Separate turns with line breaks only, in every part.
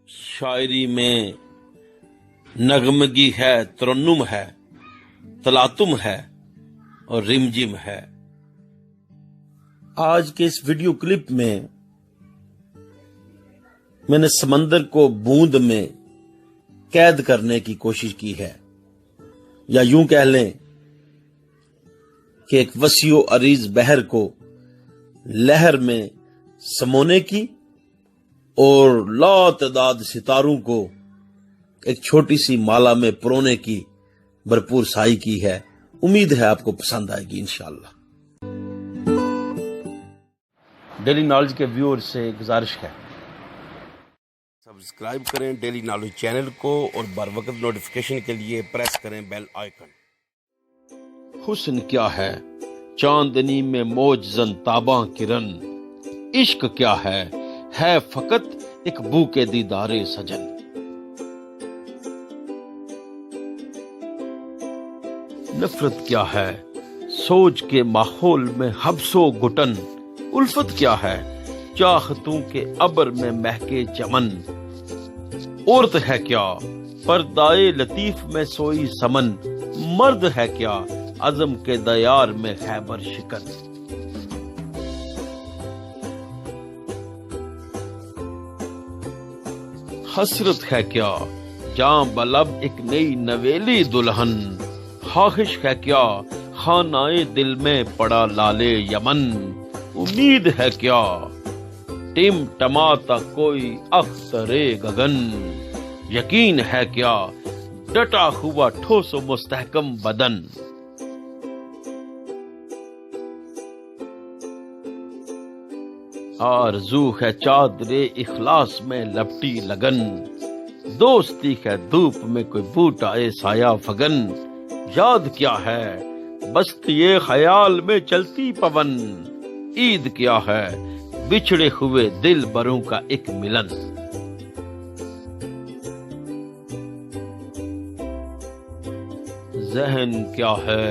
शायरी में नगमगी है, तरन्नुम है, तलातुम है और रिमझिम है। आज के इस वीडियो क्लिप में मैंने समंदर को बूंद में कैद करने की कोशिश की है, या यूं कह लें कि एक वसीओ अरीज बहर को लहर में समोने की और लातदाद सितारों को एक छोटी सी माला में परोने की भरपूर साई की है। उम्मीद है आपको पसंद आएगी इंशाअल्लाह। डेली नॉलेज के व्यूअर से गुजारिश है, सब्सक्राइब करें डेली नॉलेज चैनल को और बर वक्त नोटिफिकेशन के लिए प्रेस करें बेल आइकन। हुस्न क्या है, चांदनी में मौजज़न ताबा किरण, इश्क क्या है फकत एक बू के दीदारे सजन। नफरत क्या है, सोच के माहौल में हब्सो घुटन, उल्फत क्या है, चाहतों के अबर में महके चमन। औरत है क्या, पर्दाए लतीफ में सोई समन, मर्द है क्या, अज़म के दयार में खैबर शिकन। हसरत है क्या, जां बलब एक नई नवेली दुल्हन, ख्वाहिश है क्या, खानाए दिल में पड़ा लाले यमन। उम्मीद है क्या, टिम टमाता कोई अख्तरे गगन, यकीन है क्या, डटा हुआ ठोस मुस्तहकम बदन। आरज़ू है चादरे इखलास में लपटी लगन, दोस्ती है धूप में कोई बूटाए साया फगन। याद क्या है, बस्तिए ख्याल में चलती पवन, ईद क्या है, बिछड़े हुए दिल बरों का एक मिलन। ज़हन क्या है,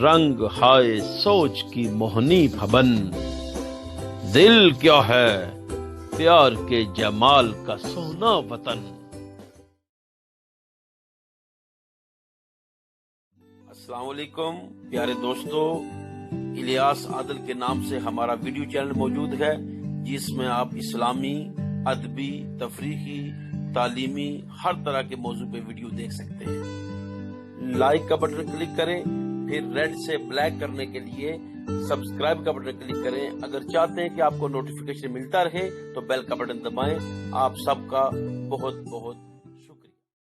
रंग हाय सोच की मोहनी भवन, दिल क्या है, प्यार के जमाल का सोना वतन। अस्सलाम वालेकुम प्यारे दोस्तों, इलियास आदिल के नाम से हमारा वीडियो चैनल मौजूद है, जिसमें आप इस्लामी, अदबी, तफरीही, तालीमी हर तरह के मौजू पे वीडियो देख सकते हैं। लाइक का बटन क्लिक करें, फिर रेड से ब्लैक करने के लिए सब्सक्राइब का बटन क्लिक करें। अगर चाहते हैं कि आपको नोटिफिकेशन मिलता रहे तो बेल का बटन दबाएं। आप सबका बहुत बहुत